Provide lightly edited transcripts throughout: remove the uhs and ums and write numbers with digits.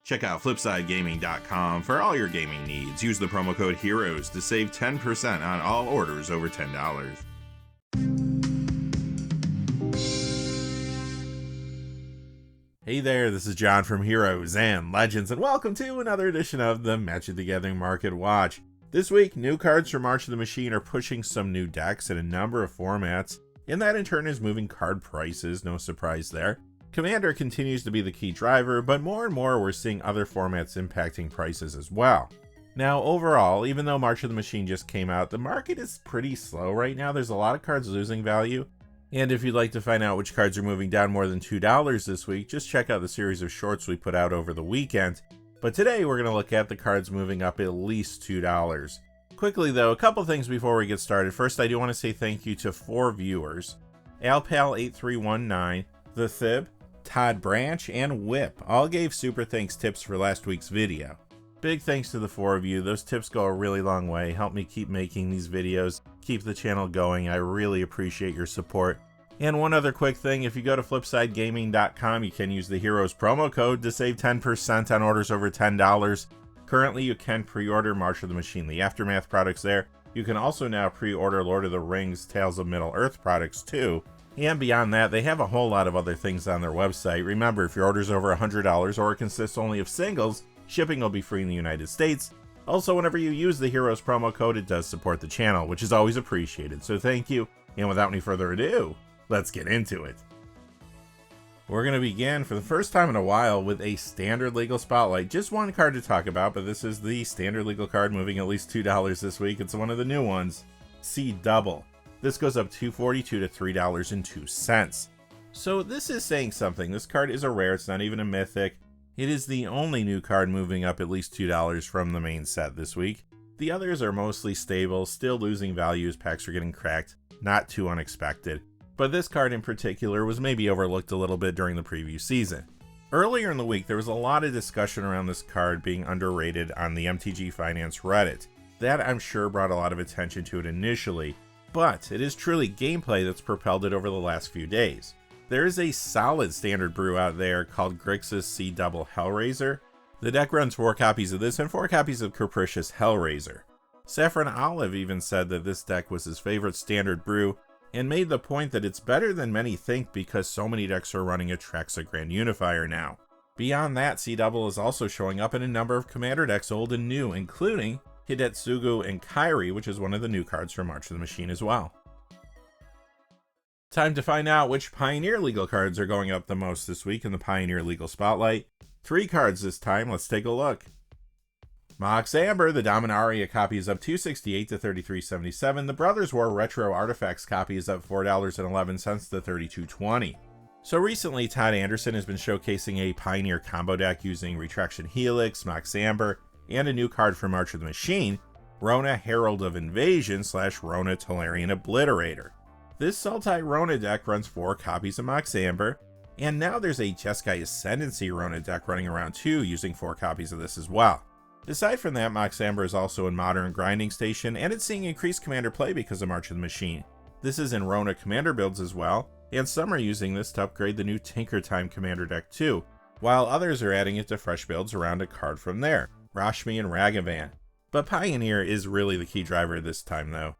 Check out FlipsideGaming.com for all your gaming needs. Use the promo code HEROES to save 10% on all orders over $10. Hey there, this is John from Heroes and Legends, and welcome to another edition of the Magic the Gathering Market Watch. This week, new cards from March of the Machine are pushing some new decks in a number of formats, and that in turn is moving card prices, no surprise there. Commander continues to be the key driver, but more and more we're seeing other formats impacting prices as well. Now overall, even though March of the Machine just came out, the market is pretty slow right now. There's a lot of cards losing value, and if you'd like to find out which cards are moving down more than $2 this week, just check out the series of shorts we put out over the weekend. But today we're going to look at the cards moving up at least $2. Quickly though, a couple things before we get started. First, I do want to say thank you to 4 viewers. Alpal8319, The Thib, Todd Branch, and Whip all gave super thanks tips for last week's video. Big thanks to the 4 of you. Those tips go a really long way, help me keep making these videos, keep the channel going. I really appreciate your support. And one other quick thing, if you go to FlipsideGaming.com, you can use the Heroes promo code to save 10% on orders over $10. Currently, you can pre-order March of the Machine, the Aftermath products there. You can also now pre-order Lord of the Rings, Tales of Middle-earth products too. And beyond that, they have a whole lot of other things on their website. Remember, if your order's over $100 or it consists only of singles, shipping will be free in the United States. Also, whenever you use the Heroes promo code, it does support the channel, which is always appreciated. So thank you, and without any further ado, let's get into it. We're going to begin for the first time in a while with a standard legal spotlight. Just one card to talk about, but this is the standard legal card moving at least $2 this week. It's one of the new ones, C Double. This goes up $2.42 to $3.02. So this is saying something. This card is a rare, it's not even a mythic. It is the only new card moving up at least $2 from the main set this week. The others are mostly stable, still losing value as packs are getting cracked, not too unexpected. But this card in particular was maybe overlooked a little bit during the preview season. Earlier in the week, there was a lot of discussion around this card being underrated on the MTG Finance Reddit. That, I'm sure, brought a lot of attention to it initially, but it is truly gameplay that's propelled it over the last few days. There is a solid standard brew out there called Grixis C Double Hellraiser. The deck runs 4 copies of this and 4 copies of Capricious Hellraiser. Saffron Olive even said that this deck was his favorite standard brew, and made the point that it's better than many think because so many decks are running a Drechsler Grand Unifier now. Beyond that, C Double is also showing up in a number of Commander decks old and new, including Hidetsugu and Kairi, which is one of the new cards from March of the Machine as well. Time to find out which Pioneer legal cards are going up the most this week in the Pioneer Legal Spotlight. 3 cards this time, let's take a look. Mox Amber, the Dominaria copy is up $2.68 to $33.77. The Brothers War Retro Artifacts copy is up $4.11 to $32.20. So recently, Todd Anderson has been showcasing a Pioneer combo deck using Retraction Helix, Mox Amber, and a new card from March of the Machine, Rona Herald of Invasion / Rona Tolarian Obliterator. This Sultai Rona deck runs 4 copies of Mox Amber, and now there's a Jeskai Ascendancy Rona deck running around too, using 4 copies of this as well. Aside from that, Mox Amber is also in Modern Grinding Station, and it's seeing increased Commander play because of March of the Machine. This is in Rona Commander builds as well, and some are using this to upgrade the new Tinker Time Commander deck too, while others are adding it to fresh builds around a card from there, Rashmi and Ragavan. But Pioneer is really the key driver this time though.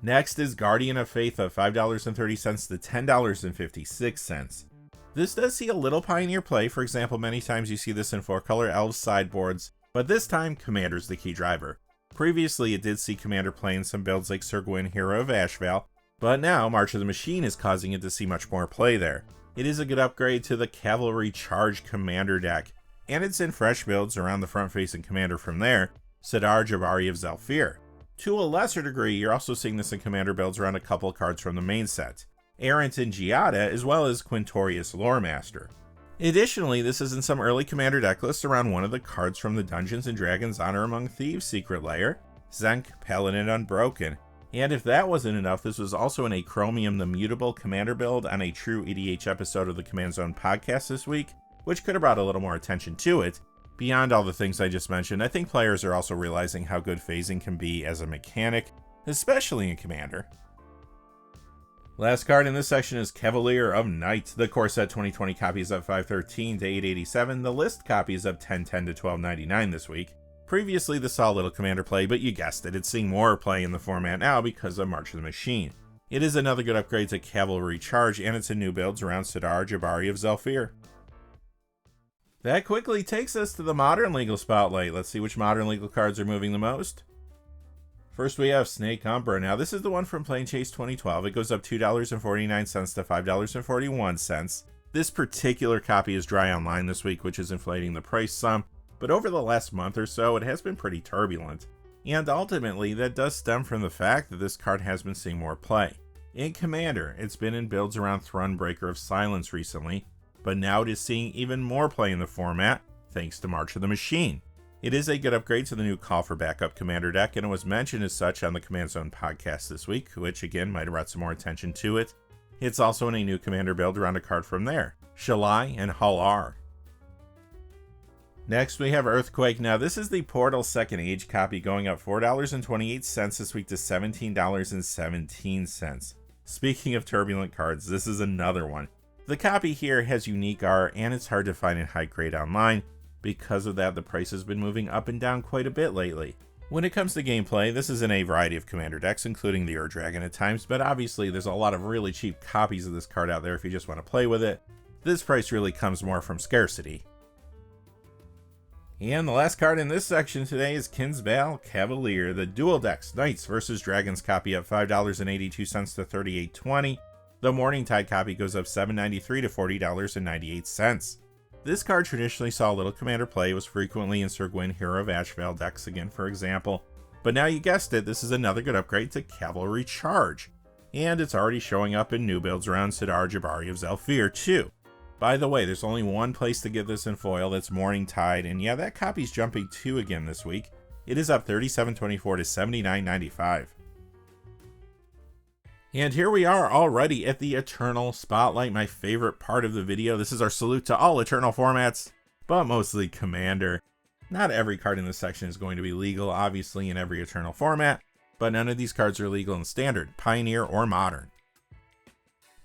Next is Guardian of Faith of $5.30 to $10.56. This does see a little Pioneer play. For example, many times you see this in 4-color Elves sideboards, but this time Commander's the key driver. Previously it did see Commander play in some builds like Sir Gwyn, Hero of Ashval, but now March of the Machine is causing it to see much more play there. It is a good upgrade to the Cavalry Charge Commander deck, and it's in fresh builds around the front-facing Commander from there, Sidar Jabari of Zhalfir. To a lesser degree, you're also seeing this in Commander builds around a couple cards from the main set, Errant and Giada, as well as Quintorius Loremaster. Additionally, this is in some early Commander deck lists around one of the cards from the Dungeons & Dragons Honor Among Thieves secret lair, Zenk Paladin Unbroken. And if that wasn't enough, this was also in a Chromium the Mutable Commander build on a true EDH episode of the Command Zone podcast this week, which could have brought a little more attention to it. Beyond all the things I just mentioned, I think players are also realizing how good phasing can be as a mechanic, especially in Commander. Last card in this section is Cavalier of Night. The core set 2020 copy is up 513 to 887. The list copy is up 1010 to 1299 this week. Previously, this saw little commander play, but you guessed it, it's seeing more play in the format now because of March of the Machine. It is another good upgrade to Cavalry Charge, and it's in new builds around Sidar Jabari of Zhalfir. That quickly takes us to the Modern Legal Spotlight. Let's see which Modern Legal cards are moving the most. First we have Snake Umbra. Now this is the one from Plane Chase 2012. It goes up $2.49 to $5.41. This particular copy is dry online this week, which is inflating the price some, but over the last month or so it has been pretty turbulent. And ultimately that does stem from the fact that this card has been seeing more play. In Commander, it's been in builds around Thronebreaker of Silence recently, but now it is seeing even more play in the format thanks to March of the Machine. It is a good upgrade to the new Call for Backup Commander deck, and it was mentioned as such on the Command Zone podcast this week, which again might have brought some more attention to it. It's also in a new Commander build around a card from there, Shalai and Halar. Next we have Earthquake. Now this is the Portal Second Age copy, going up $4.28 this week to $17.17. Speaking of turbulent cards, this is another one. The copy here has unique art, and it's hard to find in high grade online. Because of that, the price has been moving up and down quite a bit lately. When it comes to gameplay, this is in a variety of commander decks, including the Ur-Dragon at times, but obviously there's a lot of really cheap copies of this card out there if you just want to play with it. This price really comes more from scarcity. And the last card in this section today is Kinsbal Cavalier, the Dual Decks Knights vs. Dragons copy up $5.82 to $38.20. The Morningtide copy goes up $7.93 to $40.98. This card traditionally saw little commander play. It was frequently in Sir Gwyn Hero of Ashvale decks again, for example. But now you guessed it, this is another good upgrade to Cavalry Charge. And it's already showing up in new builds around Sidar Jabari of Zhalfir too. By the way, there's only one place to get this in foil, that's Morningtide, and yeah, that copy's jumping 2 again this week. It is up $37.24 to $79.95. And here we are already at the Eternal Spotlight, my favorite part of the video. This is our salute to all Eternal formats, but mostly Commander. Not every card in this section is going to be legal, obviously, in every Eternal format, but none of these cards are legal in Standard, Pioneer, or Modern.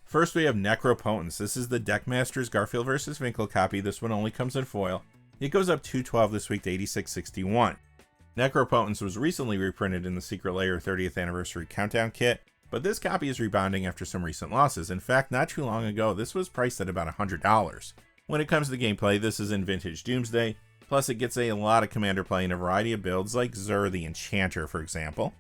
First we have Necropotence. This is the Deckmasters Garfield vs. Finkel copy. This one only comes in foil. It goes up $2.12 this week to $86.61. Necropotence was recently reprinted in the Secret Lair 30th Anniversary Countdown Kit, but this copy is rebounding after some recent losses. In fact, not too long ago, this was priced at about $100. When it comes to gameplay, this is in Vintage Doomsday, plus it gets a lot of commander play in a variety of builds like Zur the Enchanter, for example.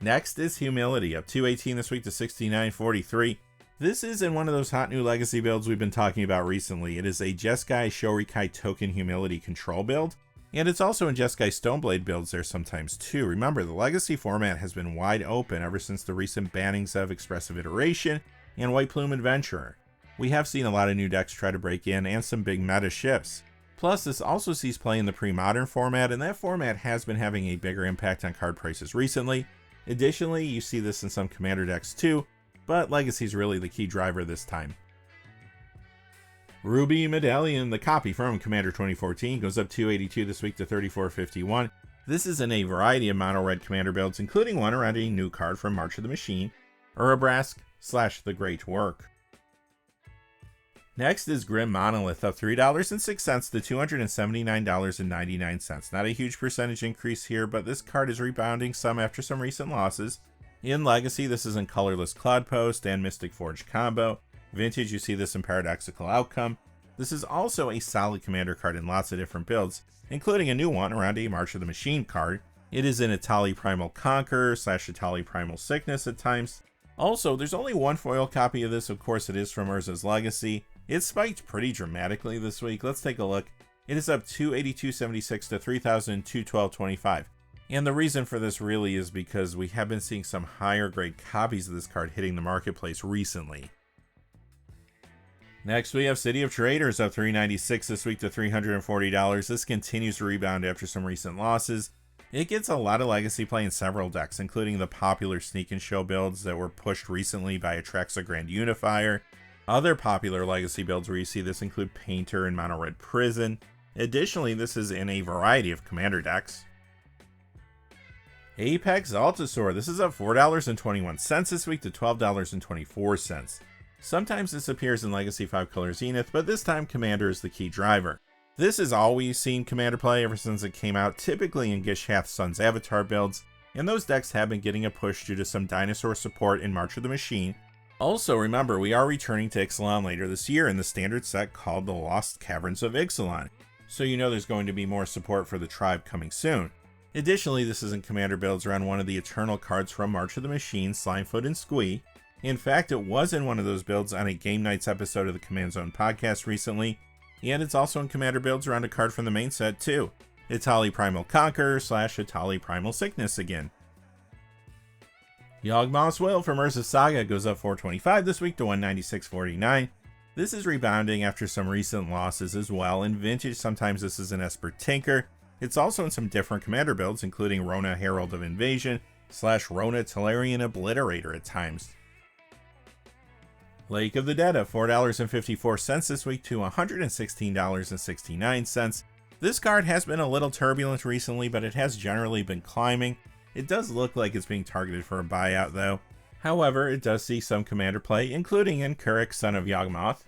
Next is Humility, up $2.18 this week to $69.43. This is in one of those hot new legacy builds we've been talking about recently. It is a Jeskai Shorikai token Humility control build. And it's also in Jeskai Stoneblade builds there sometimes too. Remember, the Legacy format has been wide open ever since the recent bannings of Expressive Iteration and White Plume Adventurer. We have seen a lot of new decks try to break in and some big meta shifts. Plus, this also sees play in the pre-modern format, and that format has been having a bigger impact on card prices recently. Additionally, you see this in some Commander decks too, but Legacy is really the key driver this time. Ruby Medallion, the copy from Commander 2014, goes up $2.82 this week to $34.51. This is in a variety of mono-red Commander builds, including one around a new card from March of the Machine, Urabrask / The Great Work. Next is Grim Monolith, up $3.06 to $279.99. Not a huge percentage increase here, but this card is rebounding some after some recent losses. In Legacy, this is in Colorless Cloudpost and Mystic Forge combo. Vintage, you see this in Paradoxical Outcome. This is also a solid commander card in lots of different builds, including a new one around a March of the Machine card. It is in Atali Primal Conqueror / Atali Primal Sickness at times. Also, there's only one foil copy of this, of course it is from Urza's Legacy. It spiked pretty dramatically this week. Let's take a look. It is up $282.76 to $3,212.25. And the reason for this really is because we have been seeing some higher grade copies of this card hitting the marketplace recently. Next, we have City of Traders, up $396 this week to $340. This continues to rebound after some recent losses. It gets a lot of legacy play in several decks, including the popular Sneak and Show builds that were pushed recently by Atraxa Grand Unifier. Other popular legacy builds where you see this include Painter and Mono Red Prison. Additionally, this is in a variety of commander decks. Apex Altasaur, this is up $4.21 this week to $12.24. Sometimes this appears in Legacy 5 Color Zenith, but this time Commander is the key driver. This has always seen Commander play ever since it came out, typically in Gishath's Son's Avatar builds, and those decks have been getting a push due to some dinosaur support in March of the Machine. Also remember, we are returning to Ixalan later this year in the standard set called the Lost Caverns of Ixalan, so you know there's going to be more support for the tribe coming soon. Additionally, this is in Commander builds around one of the Eternal cards from March of the Machine, Slimefoot and Squee. In fact, it was in one of those builds on a Game Nights episode of the Command Zone podcast recently, and it's also in Commander builds around a card from the main set too. Etali Primal Conqueror / Etali Primal Sickness again. Yawgmoth's Will from Urza Saga goes up $4.25 this week to $196.49. This is rebounding after some recent losses as well. In Vintage, sometimes this is an Esper Tinker. It's also in some different Commander builds, including Rona Herald of Invasion / Rona Tolarian Obliterator at times. Lake of the Dead at $4.54 this week to $116.69. This card has been a little turbulent recently, but it has generally been climbing. It does look like it's being targeted for a buyout though. However, it does see some Commander play, including in Kurik, Son of Yawgmoth.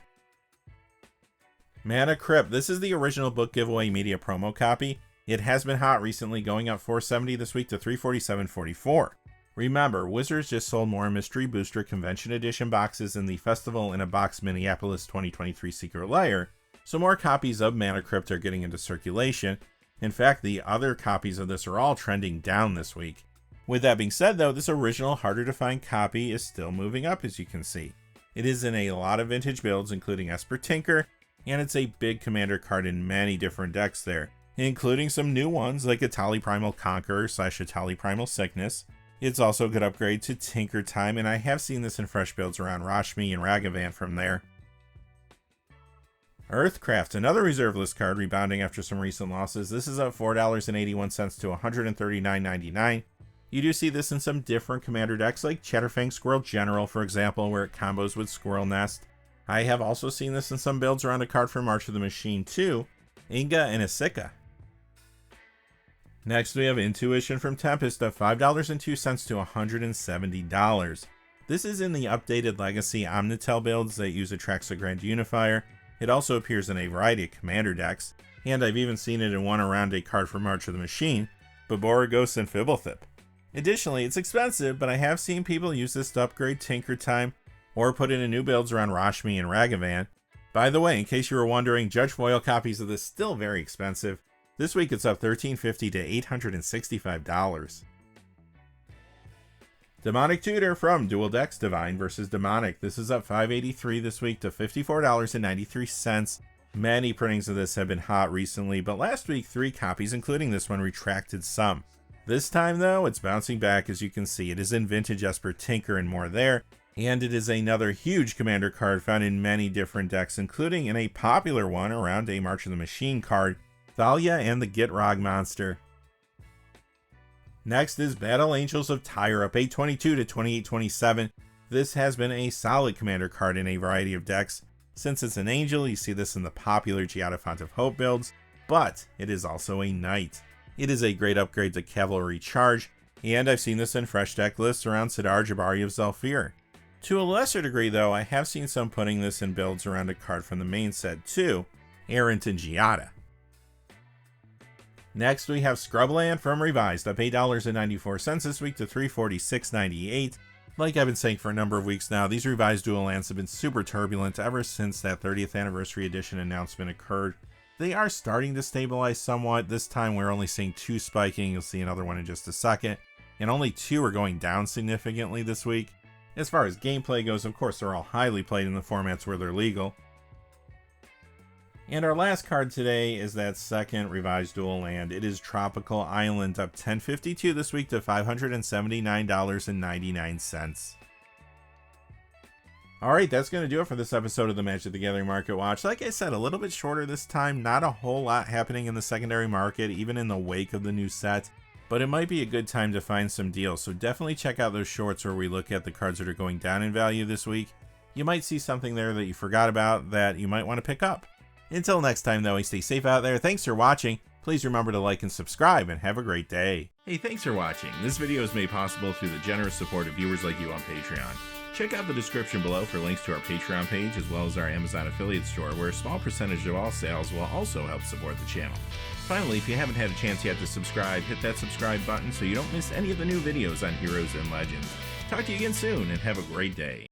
Mana Crypt, this is the original book giveaway media promo copy. It has been hot recently, going up $4.70 this week to $347.44. Remember, Wizards just sold more Mystery Booster Convention Edition boxes in the Festival in a Box Minneapolis 2023 Secret Lair, so more copies of Mana Crypt are getting into circulation. In fact, the other copies of this are all trending down this week. With that being said though, this original harder to find copy is still moving up, as you can see. It is in a lot of Vintage builds, including Esper Tinker, and it's a big Commander card in many different decks there, including some new ones like Etali Primal Conqueror / Etali Primal Sickness. It's also a good upgrade to Tinker Time, and I have seen this in fresh builds around Rashmi and Ragavan from there. Earthcraft, another reserve list card rebounding after some recent losses. This is up $4.81 to $139.99. You do see this in some different Commander decks like Chatterfang Squirrel General, for example, where it combos with Squirrel Nest. I have also seen this in some builds around a card from March of the Machine too, Inga and Isika. Next we have Intuition from Tempest at $5.02 to $170. This is in the updated Legacy Omnitel builds that use Atraxa Grand Unifier. It also appears in a variety of Commander decks, and I've even seen it in one around a card from March of the Machine, Baboragos and Fibblethip. Additionally, it's expensive, but I have seen people use this to upgrade Tinker Time, or put it in new builds around Rashmi and Ragavan. By the way, in case you were wondering, Judge Foil copies of this still very expensive. This week it's up $13.50 to $865. Demonic Tutor from Dual Decks Divine vs. Demonic. This is up $5.83 this week to $54.93. Many printings of this have been hot recently, but last week 3 copies, including this one, retracted some. This time though, it's bouncing back. As you can see, it is in Vintage Esper Tinker and more there, and it is another huge Commander card found in many different decks, including in a popular one around a March of the Machine card, Thalia and the Gitrog Monster. Next is Battle Angels of Tyre, up $8.22 to $28.27. This has been a solid Commander card in a variety of decks. Since it's an Angel, you see this in the popular Giada Font of Hope builds, but it is also a Knight. It is a great upgrade to Cavalry Charge, and I've seen this in fresh deck lists around Sidar Jabari of Zhalfir. To a lesser degree though, I have seen some putting this in builds around a card from the main set too, Errant and Giada. Next we have Scrubland from Revised, up $8.94 this week to $346.98. Like I've been saying for a number of weeks now, these Revised Dual Lands have been super turbulent ever since that 30th Anniversary Edition announcement occurred. They are starting to stabilize somewhat. This time we're only seeing 2 spiking, you'll see another one in just a second, and only 2 are going down significantly this week. As far as gameplay goes, of course they're all highly played in the formats where they're legal. And our last card today is that second Revised Dual Land. It is Tropical Island, up $10.52 this week to $579.99. Alright, that's going to do it for this episode of the Magic the Gathering Market Watch. Like I said, a little bit shorter this time. Not a whole lot happening in the secondary market, even in the wake of the new set. But it might be a good time to find some deals, so definitely check out those shorts where we look at the cards that are going down in value this week. You might see something there that you forgot about that you might want to pick up. Until next time though, stay safe out there. Thanks for watching. Please remember to like and subscribe, and have a great day. Hey, thanks for watching. This video is made possible through the generous support of viewers like you on Patreon. Check out the description below for links to our Patreon page as well as our Amazon affiliate store, where a small percentage of all sales will also help support the channel. Finally, if you haven't had a chance yet to subscribe, hit that subscribe button so you don't miss any of the new videos on Heroes and Legends. Talk to you again soon, and have a great day.